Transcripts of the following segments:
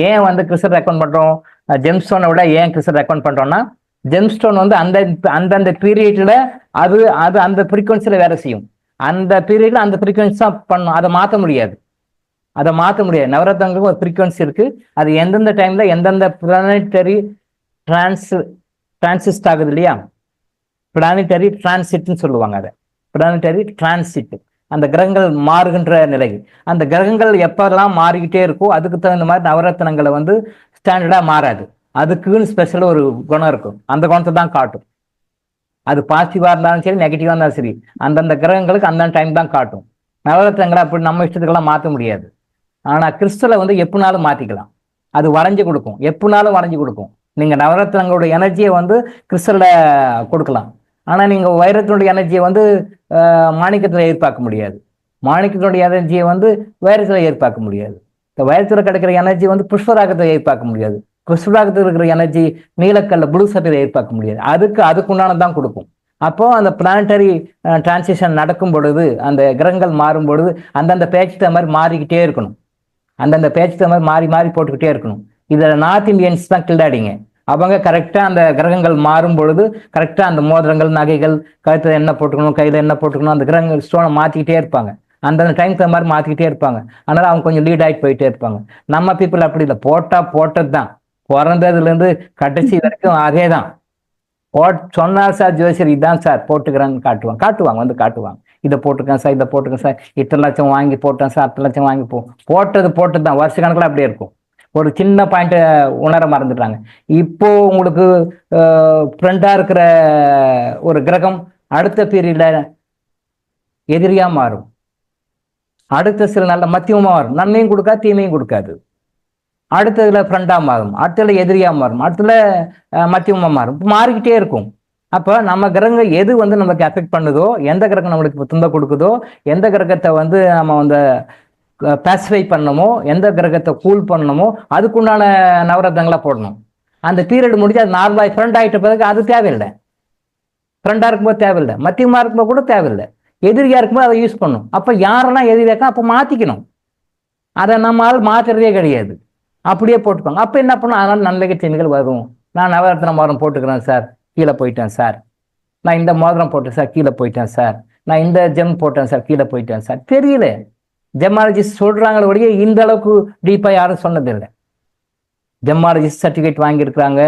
ஏன் வந்து crystal recommend பண்றோம், ஜெம்ஸ்டோனை விட ஏன் கிறிஸ்டல் ரெக்கமெண்ட் பண்றோம்னா, ஜெம்ஸ்டோன் வந்து அந்தந்த பீரியட்ல அது அது அந்த ஃப்ரீக்வன்சில வேலை செய்யும். அந்த பீரியட்ல அந்த ஃப்ரீக்வன்சி தான் பண்ணும். அதை மாற்ற முடியாது. நவரத்னங்களுக்கு ஒரு ஃப்ரீக்வன்சி இருக்கு. அது எந்தெந்த டைம்ல எந்தெந்த பிளானட்டரி டிரான்சிஸ்ட் ஆகுது இல்லையா, பிளானட்டரி டிரான்சிட்னு சொல்லுவாங்க. அதை பிளானட்டரி டிரான்சிட், அந்த கிரகங்கள் மாறுகின்ற நிலை. அந்த கிரகங்கள் எப்பெல்லாம் மாறிக்கிட்டே இருக்கோ அதுக்கு தகுந்த மாதிரி நவரத்னங்களை வந்து ஸ்டாண்டர்டா மாறாது. அதுக்குன்னு ஸ்பெஷல் ஒரு குணம் இருக்கும். அந்த குணத்தை தான் காட்டும். அது பாசிட்டிவா இருந்தாலும் சரி, நெகட்டிவா இருந்தாலும் சரி, அந்தந்த கிரகங்களுக்கு அந்தந்த டைம் தான் காட்டும். நவரத்னங்களை அப்படி நம்ம இஷ்டத்துக்கெல்லாம் மாற்ற முடியாது. ஆனா கிறிஸ்டலை வந்து எப்படினாலும் மாத்திக்கலாம். அது வரைஞ்சு கொடுக்கும், எப்படினாலும் வரைஞ்சு கொடுக்கும். நீங்க நவரத்னங்களோட எனர்ஜியை வந்து கிறிஸ்டல்ல கொடுக்கலாம். ஆனா நீங்க வைரத்தினுடைய எனர்ஜியை வந்து மாணிக்கத்துல எதிர்பார்க்க முடியாது. மாணிக்கத்தினுடைய எனர்ஜியை வந்து வைரத்துல எதிர்பார்க்க முடியாது. இந்த வைரத்துல கிடைக்கிற எனர்ஜி வந்து புஷ்பராகத்தை எதிர்பார்க்க முடியாது. புஷ்பராகத்தில் இருக்கிற எனர்ஜி நீலக்கல்ல ப்ளூ சஃபைரை எதிர்பார்க்க முடியாது. அதுக்குண்டானதான் கொடுக்கும். அப்போ அந்த பிளானட்டரி டிரான்சிஷன் நடக்கும் பொழுது, அந்த கிரகங்கள் மாறும் பொழுது அந்தந்த பேச்சுத்த மாதிரி மாறிக்கிட்டே இருக்கணும். அந்தந்த பேச்சுத்த மாதிரி மாறி மாறி போட்டுக்கிட்டே இருக்கணும். இதில் நார்த் இந்தியன்ஸ் தான் கில்லாடிங்க. அவங்க கரெக்டா அந்த கிரகங்கள் மாறும் பொழுது கரெக்டா அந்த மோதிரங்கள், நகைகள், கழுத்துல என்ன போட்டுக்கணும், கையில என்ன போட்டுக்கணும், அந்த கிரகங்கள் ஸ்டோனை மாத்திக்கிட்டே இருப்பாங்க. அந்தந்த டைம் தகுந்த மாதிரி மாத்திக்கிட்டே இருப்பாங்க. அதனால அவங்க கொஞ்சம் லீட் ஆகிட்டு போயிட்டே இருப்பாங்க. நம்ம பீப்புள் அப்படி இல்லை. போட்டது தான். பிறந்ததுல இருந்து கடைசி வரைக்கும் அதே தான். சொன்னார் சார் ஜோசியர், இதான் சார் போட்டுக்கிறேன்னு காட்டுவாங்க. இதை போட்டுக்கேன் சார், இதை போட்டுக்கேன் சார், இத்தனை லட்சம் வாங்கி போட்டேன் சார், 10 லட்சம் வாங்கி போட்டது தான். வருஷ கணக்கில் அப்படியே இருக்கும். ஒரு சின்ன பாயிண்ட் உணர மறந்துட்டாங்க. இப்போ உங்களுக்கு ஃப்ரெண்டா இருக்கிற ஒரு கிரகம் அடுத்த பீரியட்ல எதிரியா மாறும். அடுத்த சில நல்ல மத்தியமா மாறும். நன்மையும் கொடுக்காது, தீமையும் கொடுக்காது. அடுத்ததுல ஃப்ரெண்டா மாறும், அடுத்ததுல எதிரியா மாறும், அடுத்ததுல மத்தியமா மாறும். மாறிக்கிட்டே இருக்கும். அப்போ நம்ம கிரகங்கள் எது வந்து நமக்கு அஃபெக்ட் பண்ணுதோ, எந்த கிரகம் நம்மளுக்கு துன்பம் கொடுக்குதோ, எந்த கிரகத்தை வந்து நம்ம வந்து பேசிஃபை பண்ணணுமோ, எந்த கிரகத்தை கூல் பண்ணணுமோ அதுக்குண்டான நவரத்னங்களா போடணும். அந்த பீரியட் முடிஞ்சு அது நார்மலாக ஃப்ரெண்ட் ஆகிட்ட பிறகு அது தேவையில்லை. ஃப்ரெண்டா இருக்கும்போது தேவையில்லை, மத்தியமா இருக்கும்போது கூட தேவையில்லை, எதிரியா இருக்கும்போது அதை யூஸ் பண்ணணும். அப்போ யாரெல்லாம் எதிரியாக்கா அப்போ மாற்றிக்கணும். அதை நம்மளால் மாற்றுறதே கிடையாது, அப்படியே போட்டுக்கோங்க. அப்போ என்ன பண்ணும், அதனால நன்மைகள் தீமைகள் வரும். நான் நவரத்ன மோதிரம் போட்டுக்கிறேன் சார், கீழே போயிட்டேன் சார். நான் இந்த மோதிரம் போட்டேன் சார், கீழே போயிட்டேன் சார். நான் இந்த ஜெம் போட்டேன் சார், கீழே போயிட்டேன் சார். தெரியல, ஜெமாலஜிஸ்ட் சொல்றாங்களே ஒழிய இந்த அளவுக்கு டீப்பா யாரும் சொன்னதில்லை. ஜெமாலஜிஸ்ட் சர்டிஃபிகேட் வாங்கியிருக்கிறாங்க.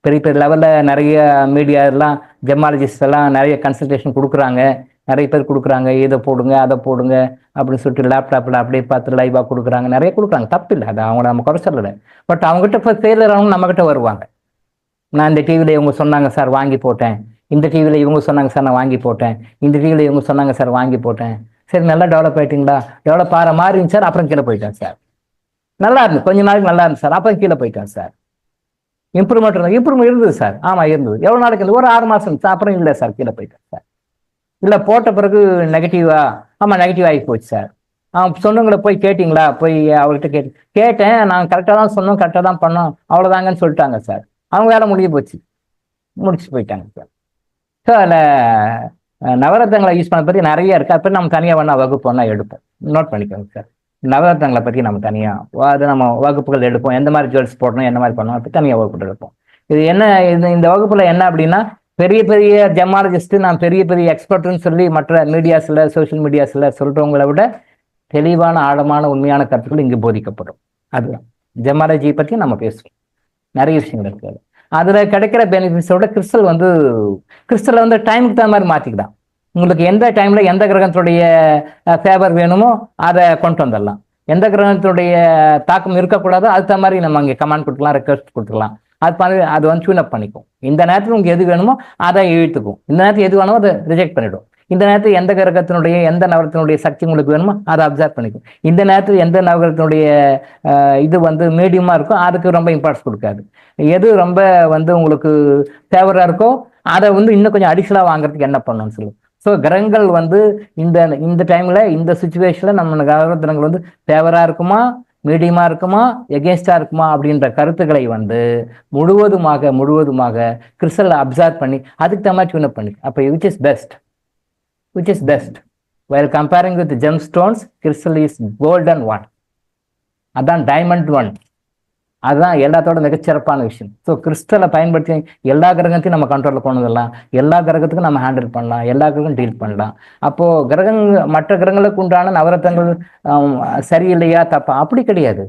பெரிய பெரிய லெவல்ல நிறைய மீடியா எல்லாம் ஜெமாலஜிஸ்ட் எல்லாம் நிறைய கன்சல்டேஷன் கொடுக்குறாங்க. நிறைய பேர் கொடுக்குறாங்க, இதை போடுங்க அதை போடுங்க அப்படின்னு சொல்லிட்டு லேப்டாப்ல அப்படியே பார்த்து லைவா கொடுக்குறாங்க. நிறைய கொடுக்குறாங்க, தப்பு இல்லை, அது அவங்க நம்ம குறை சொல்லலை. பட் அவங்ககிட்ட இப்போ ஃபெயிலியர் ஆகணும் நம்ம கிட்ட வருவாங்க. நான் இந்த டிவியில் இவங்க சொன்னாங்க சார் வாங்கி போட்டேன், இந்த டிவியில் இவங்க சொன்னாங்க சார் நான் வாங்கி போட்டேன், இந்த டிவியில் இவங்க சொன்னாங்க சார் வாங்கி போட்டேன். சரி, நல்லா டெவலப் ஆயிட்டீங்களா? டெவலப் ஆகிற மாதிரி இருந்துச்சு சார், அப்புறம் கீழே போயிட்டேன் சார். நல்லா இருந்து கொஞ்ச நாளைக்கு நல்லா இருந்துச்சு சார், அப்புறம் கீழே போயிட்டேன் சார். இம்ப்ரூவ்மெண்ட் இருந்தது சார். ஆமா இருந்தது. எவ்வளவு நாளைக்கு இருந்து? ஒரு 6 மாசம் இருந்துச்சு, அப்புறம் இல்லை சார், கீழே போயிட்டேன் சார். இல்லை போட்ட பிறகு நெகட்டிவா? ஆமா நெகட்டிவ் ஆகி போச்சு சார். சொன்னவங்களை போய் கேட்டிங்களா? போய் அவர்கிட்ட கேட்டேன். நான் கரெக்டாக தான் சொன்னோம், கரெக்டாக தான் பண்ணோம், அவ்வளோதாங்கன்னு சொல்லிட்டாங்க சார். அவங்க வேலை முடிச்சு போயிட்டாங்க சார். ஸோ அதில் நவரத்னங்களை யூஸ் பண்ண பற்றி நிறைய இருக்குது. அப்போ நம்ம தனியாக வேணா வகுப்பு ஒன்றா எடுப்போம், நோட் பண்ணிக்கோங்க சார். நவரத்னங்களை பற்றி நம்ம தனியாக அது நம்ம வகுப்புகள் எடுப்போம். எந்த மாதிரி ஜுவல்ஸ் போடணும், என்ன மாதிரி பண்ணணும், அப்படி தனியாக வகுப்பு எடுப்போம். இது என்ன, இந்த வகுப்பில் என்ன அப்படின்னா, பெரிய பெரிய ஜெமாலஜிஸ்ட், நான் பெரிய பெரிய எக்ஸ்பர்ட்னு சொல்லி மற்ற மீடியாஸில், சோஷியல் மீடியாஸில் சொல்கிறவங்களை விட தெளிவான ஆழமான உண்மையான கருத்துக்கள் இங்கு போதிக்கப்படும். அதுதான் ஜெமாலஜியை பற்றி நம்ம பேசுவோம். நிறைய விஷயங்கள் இருக்காது. அதில் கிடைக்கிற பெனிஃபிட்ஸோட கிறிஸ்டலை வந்து டைமுக்கு தகுந்த மாதிரி மாற்றிக்கலாம். உங்களுக்கு எந்த டைமில் எந்த கிரகத்துடைய ஃபேவர் வேணுமோ அதை கொண்டு வந்துடலாம். எந்த கிரகத்துடைய தாக்கம் இருக்கக்கூடாதோ அதுக்கு தகுந்த மாதிரி நம்ம அங்கே கமாண்ட் கொடுக்கலாம், ரெக்வஸ்ட் கொடுத்துக்கலாம். அது வந்து டியூன் அப் பண்ணிக்கும். இந்த நேரத்தில் உங்களுக்கு எது வேணுமோ அதை இழுத்துக்கும், இந்த நேரத்தில் எது வேணுமோ அதை ரிஜெக்ட் பண்ணிடும். இந்த நேரத்தில் எந்த கிரகத்தினுடைய எந்த நவரத்தினுடைய சக்தி உங்களுக்கு வேணுமோ அதை அப்சர்வ் பண்ணிக்கும். இந்த நேரத்தில் எந்த நவகிரகத்தினுடைய இது வந்து மீடியமாக இருக்கோ அதுக்கு ரொம்ப இம்பார்ட்டன்ஸ் கொடுக்காது. எது ரொம்ப வந்து உங்களுக்கு ஃபேவராக இருக்கோ அதை வந்து இன்னும் கொஞ்சம் அடிஷனலாக வாங்குறதுக்கு என்ன பண்ணணும்னு சொல்லுவோம். ஸோ கிரகங்கள் வந்து இந்த டைமில் இந்த சுச்சுவேஷனில் நம்ம நவரத்தினங்கள் வந்து ஃபேவராக இருக்குமா, மீடியமாக இருக்குமா, எகேன்ஸ்டாக இருக்குமா அப்படின்ற கருத்துக்களை வந்து முழுவதுமாக கிறிஸ்டலை அப்சர்வ் பண்ணி அதுக்கு தகுந்த டியூன் அப் பண்ணி, அப்போ which is best while comparing with gemstones, crystal is golden one, அதான் டைமண்ட் ஒன். அதுதான் எல்லாத்தோட மிகச்சிறப்பான விஷயம். ஸோ கிறிஸ்டலை பயன்படுத்தி எல்லா கிரகத்தையும் நம்ம கண்ட்ரோலில் கொண்டு வரலாம், எல்லா கிரகத்துக்கும் நம்ம ஹேண்டில் பண்ணலாம், எல்லா கிரகம் டீல் பண்ணலாம். அப்போ மற்ற கிரகங்களுக்கு உண்டான நவரத்தங்கள் சரியில்லையா தப்பா அப்படி கிடையாது.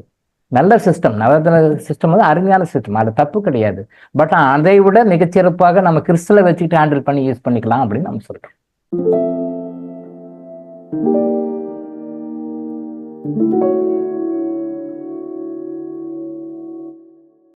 நல்ல சிஸ்டம், நவரத்ன சிஸ்டம் வந்து அருமையான சிஸ்டம், அது தப்பு கிடையாது. பட் அதை விட மிகச்சிறப்பாக நம்ம கிறிஸ்டலை வச்சுக்கிட்டு ஹேண்டில் பண்ணி யூஸ் பண்ணிக்கலாம் அப்படின்னு நம்ம சொல்றோம்.